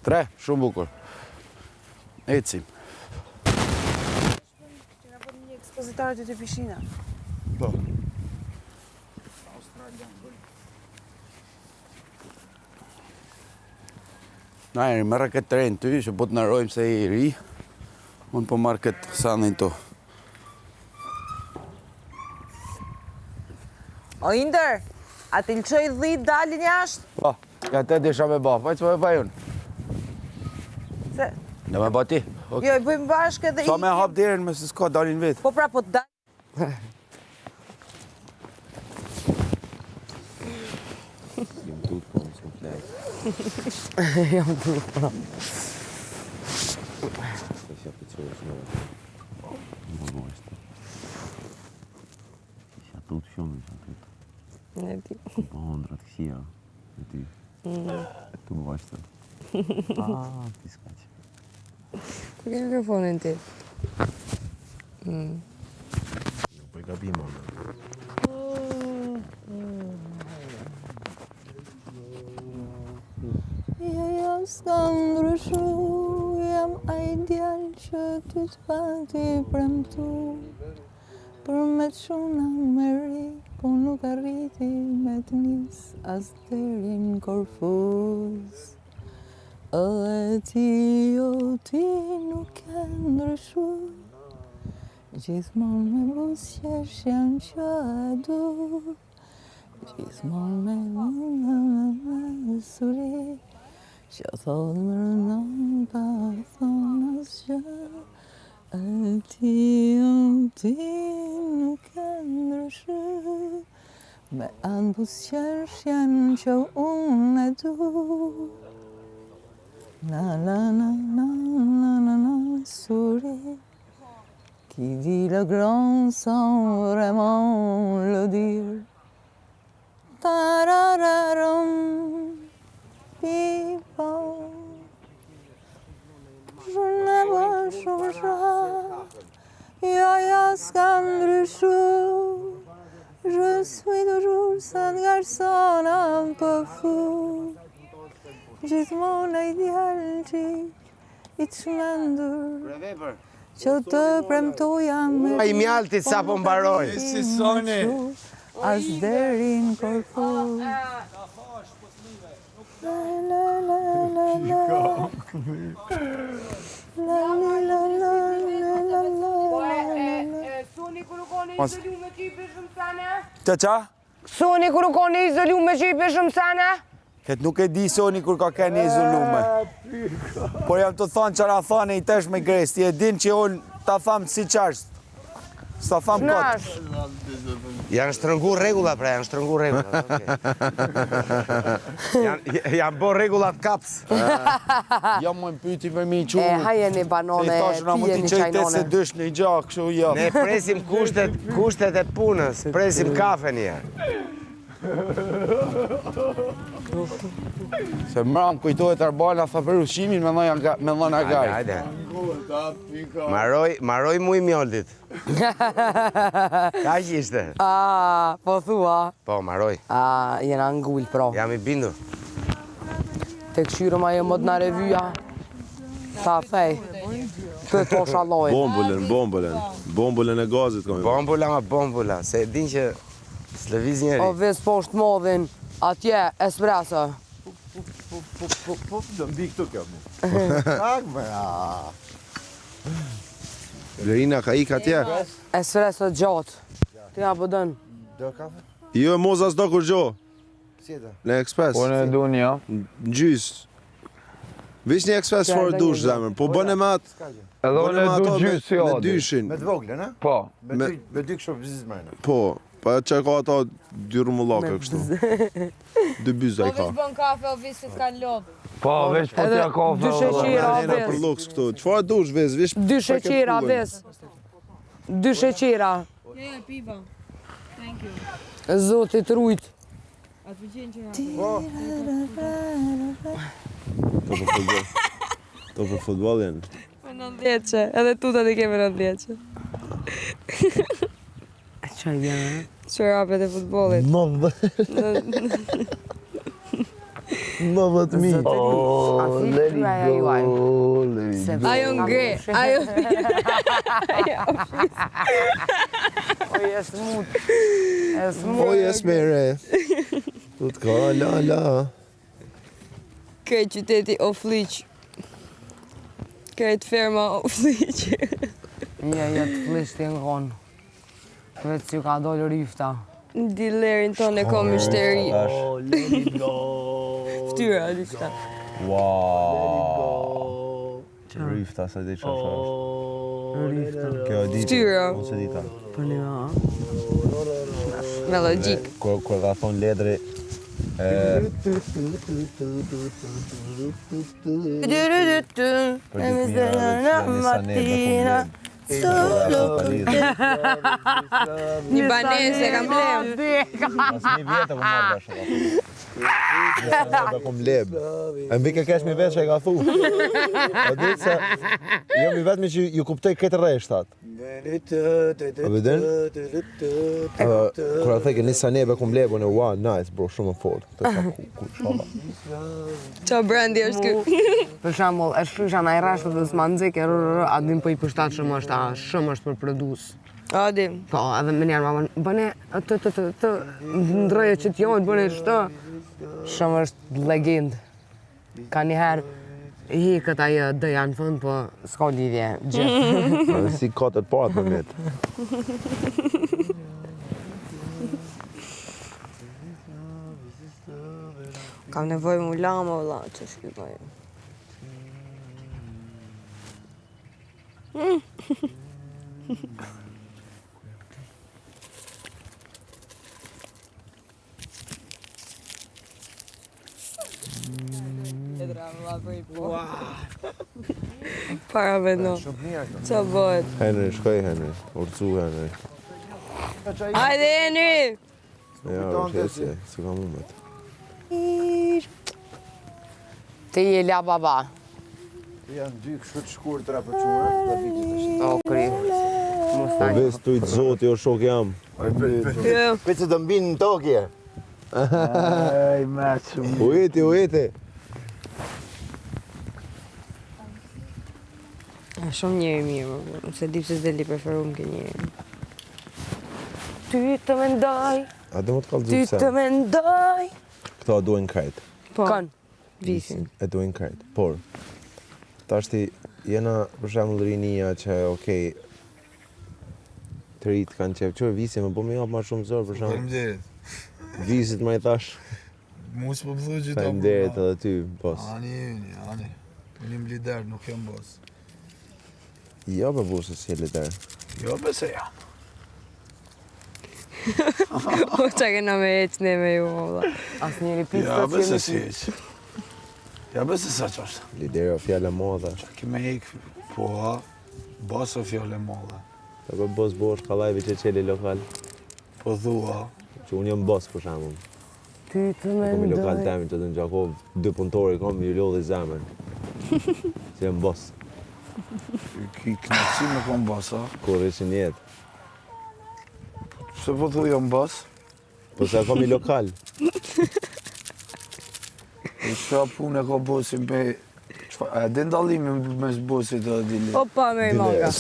3, shumë bukur. Ecim. Që nga bërë një ekspozitarët të pishina. Po. Na eri, merë këtë tren ty, që po të nërojmë se i ri. Unë po marrë këtë sanin tu. O Inder, a të lëqoj dhit dalin jashtë? Po, ja te disha me ba, fajtë me ba unë. Se... Në me ba ti. Jo, i bëjmë bashkë edhe Sa me hap derën me se s'ka dalin vetë. Po pra, po të dalin. Jam tut po, s'm flek. Jam tut po. Isha pëqërës në... Më bështë. Isha tut shumë, isha tut. Në ti. Po hondrat këshia, në ty. Tu bështë. Ti s'ka që. Ku ke mikrofonin ti? Jo, po I gabim, ona. Jam s'ka ndryshu, jam ai djalë që ty t'pati premtu. Për me t'shuna me ri, po nuk arriti me t'nis as deri n'Korfuz. Edhe ti, o ti nuk e ndryshu, gjithmonë me buzëqesh janë që e du. Gjithmonë me suri, që thonë më rënon pa thonë asgjë. E ti, o ti nuk e ndryshu, me anë buzëqesh janë që unë e du. Na na na na na na na souris qui dit le grand sans vraiment le dire. Tarararam pipam. Je ne veux changer. Ya s'ka ndryshu. Je suis toujours cette garçon un peu fou. Gjithmonë ai djalë që I çmendur, që të premtoja me Ai mjaltit sa po mbaroj. Si soni. As deri n'Korfuz. La la la la la. La la la la la la. Soni kur u koni izolu me qipe shumë sene? Qa? Soni kur u koni izolu me qipe shumë sene? Këtë nuk e di Soni kur ka keni izolume. Por jam të thonë qëra thonë I tesh me gres, ti e din që unë ta thamë si qashtë. S'ta thamë kotë. Janë shtrëngu regula, pra, janë shtrëngu regula. Janë bo regullat kaps. Jam më pyti me mi qunë. E, hajeni banone, Se I thashë na mund t'i pijeni qëjtë qajnone. se dysh në I gjak, kështu ja. Ne presim kushtet e punës, presim kafe një. Se mram kujtohet Arbala tha për ushqimin me dhona gaj. Hajde. Maroj mu I mjoldit. Ka që ishte? Po thua. Po, maroj. Jena ngull, pro. Jam I bindur. Te këshyrëm ajo më t'na revyja. Ta thej. Këtë po shalojnë. Bombulen e gazit kam I Bombula ma bombula, se din që s'lëviz njeri. O ves poshtë modhin, atje, espresso. Do mbi këtu kjo mu. Lerina ka ik atje. Espresso gjatë. Ti ja po dën. Jo e moza s'do kur gjo. Në ekspres. Po në du një. Në gjys. Vish një ekspres for dush zemër. Po bëne me atë. Edhe unë e du gjysë si Me adi. dyshin. Me t'voglën, ha? Po. Me dy kështu vizizmajnë. Po. Pa që ka ata dy rumullake kështu. Dy byza I ka. Bën kafe o visit ka lodhë. Po, veç po t'ja kafe. dy sheqira Jena për ves. luks këtu. Qëfar dush ves? Vish 2 sheqira ves. 2 sheqira. Jo, piva. Thank you. Zotit rujt. Atë pëlqen që To për futbolin. Me 90-që, edhe tutat I keme 90-që. Qaj vjena? Qërapet e futbolit. Më të mi. Let it go. Ajo ngre, ajo... Oj, e smut. O jes mere. Tu të ka la. Krejt qyteti o fliq. Krejt ferma o fliq. Një të flishti në konë. Vetë që ka dollë rifta. Dilerin tonë e kom mishteri. Let it go. Ftyra, lishta. Wow. Rifta sa di çfarë është. Rifta. Kjo e di. Ftyra. Unë se di ta. Për një ha. Me logjik. Kur ka thonë ledri Një banese kam blem. Mas një vjetë ku marrë bashkë. Nisane kom leb. E mbi ke kesh mi vetë që e ka thu. O ditë se jo mi vetëmi që ju kuptoj këtë rreshtat. A vedin? Kur a theke Nisane kom lebën e wow, nice bro, shumë më fort. Të sa ku shola. Qa brandi është ky? Për shambull, e shkrysha na i rashtë dhe s'ma nëzik, adim për i përshtatë shumë është për produs. Adim. Po, edhe më njerë mamën, bëne, ndrëje që t'jojnë, bëne shtë. Shumë është legend. Ka njëherë, hi këta i dëja në fund, po s'ka lidhje, gjithë. Si katër parat më metë. Kam nevoj mu lama, vëlla, që shkypaj. Para me no. Qa bëhet? Henry, shkoj Henry, urcu Henry. Hajde, Henry! Ja, është si ka mumet. Ti je la baba. Janë dy kështu të shkurtra për çuar, do viti O, kri. Po ves tu i të zoti o shok jam. Pece të mbinë në tokje. Ej, meqë. U eti. Shumë njeri mirë, më se di pëse s'deli preferum ke njeri. Ty të mendoj, A do më të kalë Ty gjithë të sen. mendoj. Këto duhen krejt. Po, kanë. visin. E duhen krejt. Por, tashti jena për shembull rinia që okej, të rritë kanë qef. Qërë visi më po më japë ma shumë zërë për shembull. Faleminderit. Visit më i thash. Mos po vëllë gjithë. Faleminderit edhe ty, boss. Ani. Unim lider, nuk jam boss. Jo për busë si e lider. Jo, bese jam. Po qa kena me eq ne me ju, valla. As njëri pisë Ja, të bese qemi si eq. Ja, bese sa që është. Lideri o fjallë modhe. Kime ik, po, boss o fjole molle. Të për boss bosh kalajvi që qeli lokal. Po dhua. Që unë jam boss për shembull. Ty të Kom i lokal mendoj. temi që të në Gjakov, 2 punëtori kom i lodhi zemën. Që jam boss. Ki knaqësi me kom boss, a? Kur ishin jetë. Se po thu jam boss? Po se kom i lokal. E qa punë e ka bossi me... A e din dallimi mes bossit dhe dili? Opa, me i manga.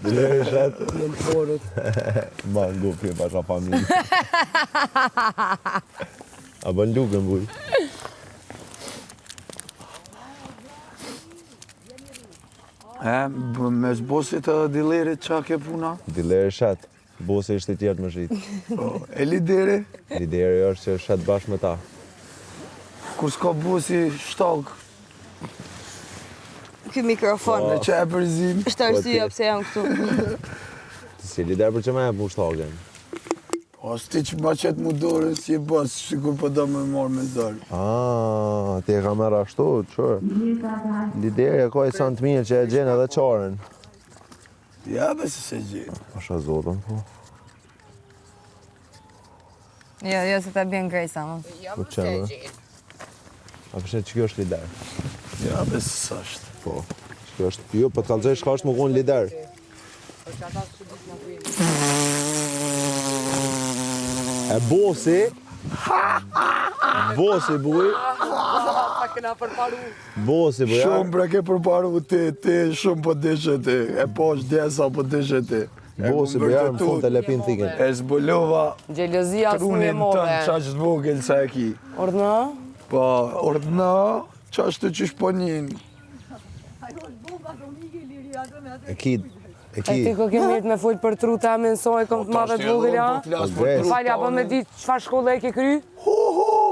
Dileri shetë. Në porët. Ma në gupi e pasha familje. A bën lukën buj. Mes bossit dhe dilerit qa ke puna? Dileri shetë. Bose ishte tjertë më shqitë. E lideri? Lideri është që shetë bashkë me ta. Kur s'ka bossi shtalk, Ky mikrofon. me qa e përzim. Është arsyeja pse jam këtu. Si lider për që me e mu shtaken. Po, s'ti që ma qëtë mu dorën si e boss, sikur po do me marrë me zarë. Ti e ka merë ashtu, qërë? Lideri e ka i sanë të mirë që e gjenë edhe qarën. Ja, bese se gjithë. Pasha zotën, po. Jo, se ta bjen Grejsa, më. Po qenë? A përshë që kjo është lider? Ja, bese sa është. Po. Që kjo është... Jo, po të kalëzoj shka është më konë lider. E bosi... Bosi buj. Bosi buj. Shumë bre ke përparu ti shumë po deshe ti. E posh desa po deshe ti. Bosi buj, në fund të lepin thikin. E zbulova Gjelozia s'u e trunin move. tënë qaq të vogël sa e ki. Ordna? Po, ordna, qaq të qysh po njën. E ki. E ti ko kemi jetë me folë për truta, me nësoj kom të madhe të vogël, ja? Falja, po me di çfarë shkolle e ke kry?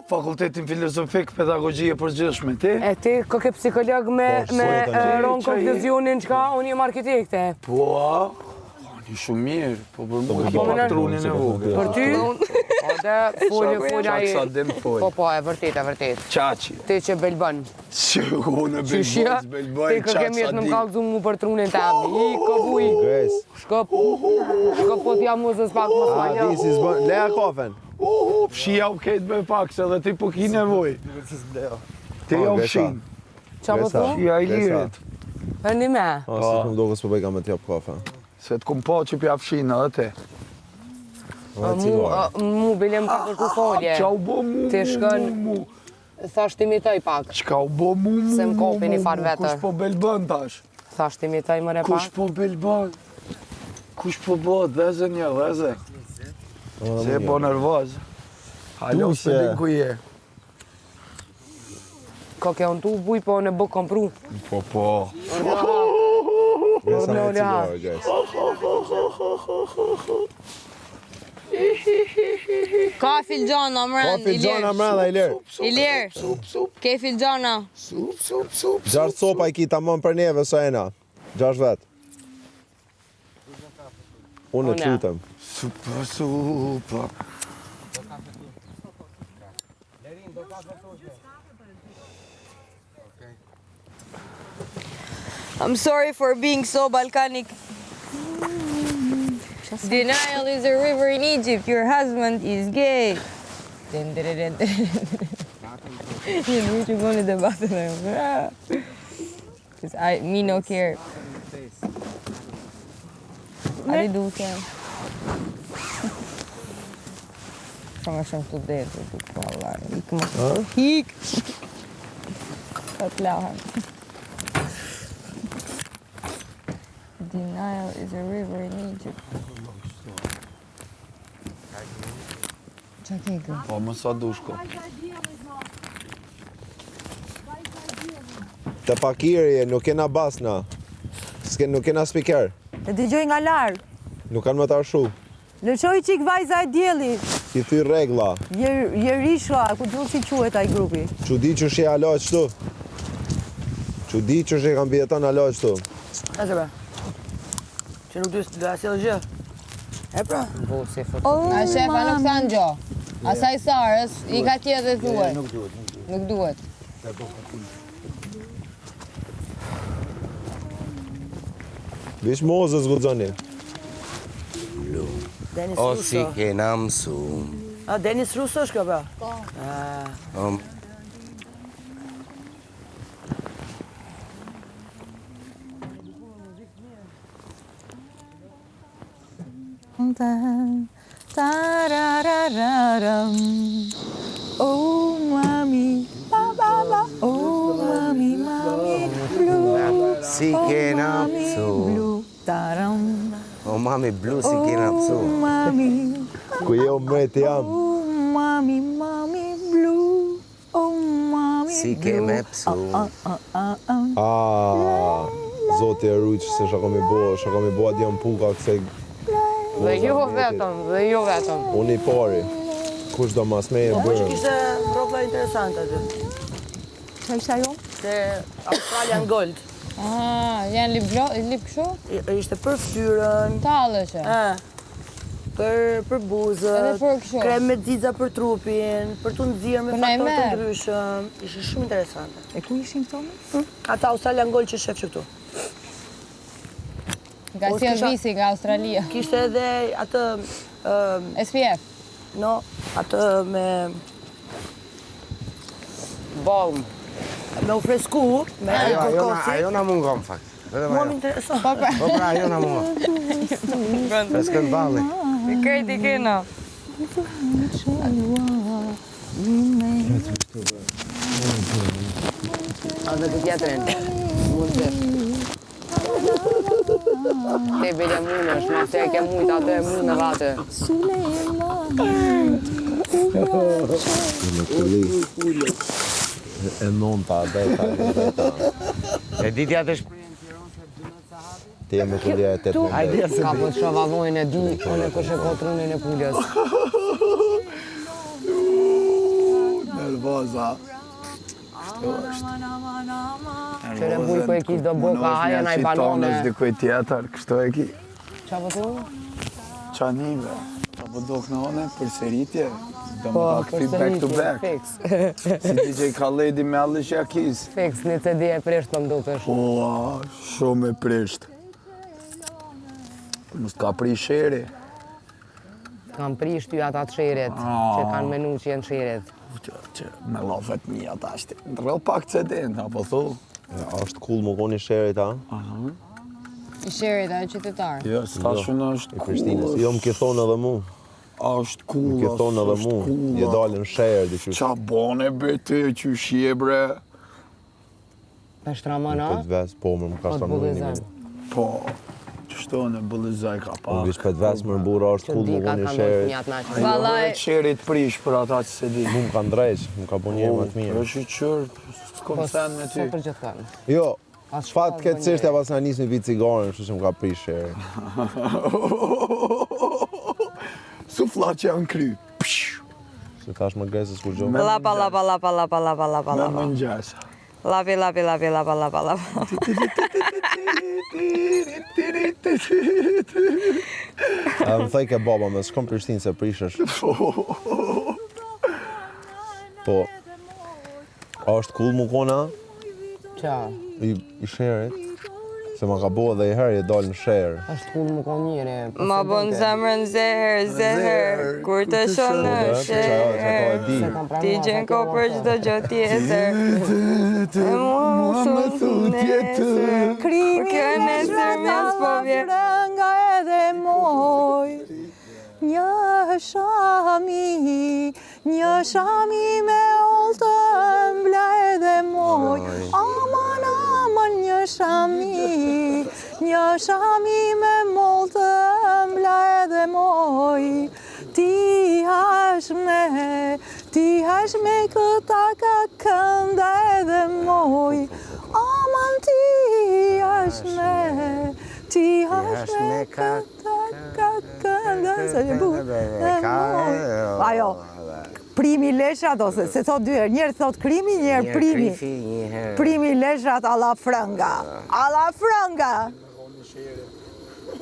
Fakultetin filozofik, pedagogji e përgjithshme ti. E ti ko ke psikolog me ronë konkluzionin qka, unë jem arkitekte. Po, një shumë mirë, po për mu ki pak trunin e vogël. Për ty? Ode, folja Qaq sa i... dim fol. Po, e vërtet. Qaqi. Ti që belbën. Që unë Qyshja, belboj, ti ko qaq kemi sa jetë më dim. kallëzu mu për trunin të ami. I, ko buj. Gres. Shko po t'ja muzës pak më A, falja. di si zbën. Leja kafen. Pshia u ketë me pak, se dhe ti po ki nevoj. Ti ja u pshin. Qa më Gresa. thu? Pshia i lirit. E një me. A, si të më do kësë përbëj ka me t'jap kafe. Se t'kum po që pja pshin edhe ti. Mu bilem ka kërku folje. Qa u bo mu, Ti shkon- mu. Thash t'imitoj pak. Qka u bo mu, Se m'kopi një farë vete. Kush po belbën tash? Thash t'imitoj mëre Kush pak. po belbën? Kush po bo, dheze një, dheze. Se e po nervoz. Halo, se Dushe. din ku je. Ko ke unë tu buj, po në buk kompru. Po. Gresa me Orle, cigarë, Gres. Ka filxana Ka mrend, filxana mrenda, Ilir. Ilir, ke filxana. Sup. 6 sopa i ki tamam për neve, sa ena. 6 vet. Unë të lutem. Supa. I'm sorry for being so Balkanic. Denial is a river in Egypt. Your husband is gay. Din, din, din, din. You know you're going to the bathroom. Because me no care. I do care. Sama shumë të detë, të pallar. Ik më të hik. Të lahem. The Nile is a river in Egypt. Qa ke gë? Po, më sa dushko. Të pakiri, nuk kena basna. Nuk kena spiker. E dëgjoj nga larg. Nuk kanë më të arshu. Lëshoj qik vajza e djelit. Ki thy regla. Jerishla, ku du si quhet ai grupi. Që di që shi alo qëtu. Që di që shi kam bjeton alo qëtu. E se be. Që nuk du asjell gjë. E pra. Bosi, fëtë. A shefa nuk sa në gjo. Asaj Sarës, i ka tjetë dhe thuaj. Nuk duhet. Vish mozës gudzoni. Denis O Russo. si kena mësu. A, Denis Russo është kjo pra? Tarararam. Oh mami, ba ba ba. Oh mami, mami blue. Si kena mësu. Blue. Taram. O mami blu si kena mësu. Oh mami. Ku jo mreti jam. Oh mami, mami blue. Oh mami. Si ke me pësu. Zoti e rujq se shka mi bo adjam puka këse Dhe jo vetëm. unë i pari. Kush do mas me e Po që bërë. kishte rrogla interesante aty. Qa ishte ajo? Se Australian Gold. Janë lip këshu? Ishte për ftyrën, Talëshe. për buzët, Edhe për kështu. krem me xixa për trupin, për të nxjerrë me Po na e faktorë të merr. ndryshëm. Ishte shumë interesante. E ku ishin këto? Ata Australian Gold që shef që këtu. Nga si visi nga Australia. Kishte edhe atë SPF. no, atë me u fresku, me kokosi. Ajo na mungon fakt. Vetëm Mua ajo. më intereson. Po pra ajo na mungon. Freskën balli. Krejti kena. A dhe të tjetërin, mund të. Te bile munësh, ma se e ke mujt atë e munë vate. E nonta, deta. E ditja të Ti e me kullia e 18. Ka po të shavallojnë e di, unë e kështë e kotrunin e pullës. Nervoza. Qëre buj ku e ki do boka, haja na i banone. Fitonës dikuj tjetër, kështu e ki. Qa po thu? Qanive. Apo do kënone për seritje. Do Po, më këti back to back. Fix. Si DJ Khaledi me Alish Jakiz. Fix, një CD e prisht më mdukesh. Ua, shumë e prisht. Mos ka pri shere. Kam prisht ty ata të sherit, që kanë menu që jenë sherit. Që me lafet mija ta ashtë. Ndrëll pak CD-n, apo thu? Është cool më koni sherit, a? I sherit, ajo qytetar. Jo, s'ka shumë është I Prishtinës. Jo, më ke thonë edhe mu. është cool, Më ke thonë edhe mu. Je dalën sherë, dhe që Qa bone be ti, që shje bre? Për shtramana? Për të vesë, po, më ka Po të shtramurin bullizan. Po, qështu në bëllizaj ka Po, pak. vish për të vesë më bura është Që cool di më ka koni kanë sherit. njat na që. Vallaj, Qerit prish për ata që se di. Mu më ka ndrejq, më ka po njerë më të mirë. është i qërë, s'kom sen me ty. Po për gjithë kanë. Jo, As fat shpaz këtë bën çështja pas na nisë me vit cigaren, kështu që më ka prish sherit. Sufla që janë kry. Se tash më gresës kur gjohë. lapa, lapa, lapa, lapa, lapa, lapa, Me lapa. më njësa. Lapi, lapi, lapi, lapa, lapa, lapa. A më thej ke baba, me s'kom Prishtinë se prishësh. Po, a është cool më kona Qa? i sherit? Se ma ka bo edhe i herë i dalë në sherë. Është cool më konë njëre. Ma bon zemrën zeher, zeher, kur të shonë në Që sheher. ka e di. Ti gjen ko për çdo gjë tjetër. E mua më thunë tjetër. Krimi kjo e nesër mjes po vjen. Nga edhe moj. Një shami me oltë mbla edhe moj. Aman, aman, një shami me moltë mbla edhe moj. Ti hash me këta ka kënda edhe moj. Aman, ti hash me këta ka kënda se një buë edhe moj. Ajo, primi leshrat, ose se thot dy herë, njerë thot krimi, njerë primi. Primi leshrat alla franga. Alla franga!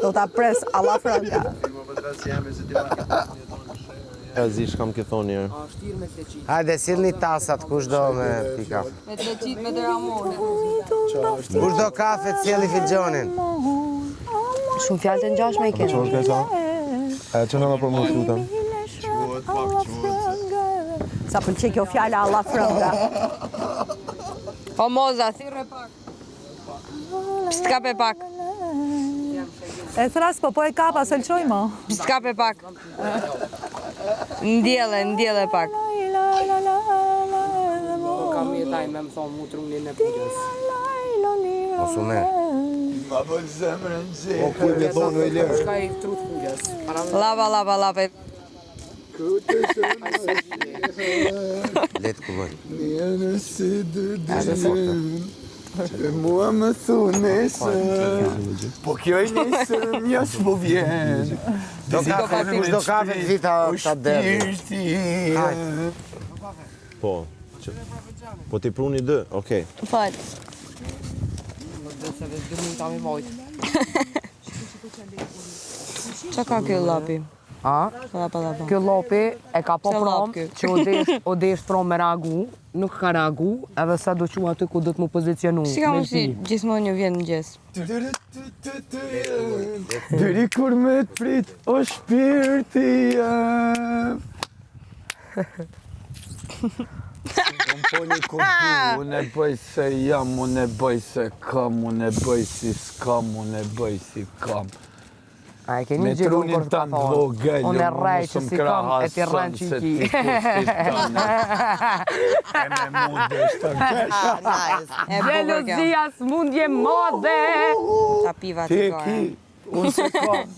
Do ta pres alla franga. E zi, shkam ke thonë njerë. Hajde, sillni tasat, kush do me pika. Me të qitë me të ramone. Kush do kafe, të sjellni filxhonin. Shumë fjallë të njashme i Që është ke sa? E që në për më të lutem? Sa pëlqej kjo fjala alla franga. O moza, thirre pak. Pst kape pak. E thras, po e kapa, se lqoj mo. Pst kape pak. Ndjele pak. Kam jetaj me më thonë mu trunin e pullës. Mosu me. Ma bën zemrën O, zeher. kuj me thonë e lërë. Shka i trut pullës. Lava, lava, lava. Letë ku bëjnë. Njënë si dëdënë. E mua më thunë nesër. Po kjo e nesër mjas po vjen. Do kafe, kush do kafe, vita ta derë. Po, po ti pruni dë, okej. Fal. Dhe se veç 2 minuta mi vojtë. Qa ka kjo lapi? A? Lapa, lapa. Kjo lopi e ka po Qa prom lap kjo? që o desh prom me reagu, nuk ka reagu, edhe sa do që aty ku do të mu pozicionu. Si ka mund si gjithmonë një vjen në gjes? Dëri kur me të prit, o shpirti jem. Po një kudu, unë e bëj se jam, unë e bëj se kam, unë e bëj si s'kam, unë e bëj si kam. A e keni Me gjelur trunin kur ka tanë thonë. vogël, Unë e rrej që si kam e ti rren që se ki. ti kustit tanë. E me mundë është të kesh. E bukur kjo. Gjelozia smundje madhe. Qa piva Ti të e gore. ki, unë se kam.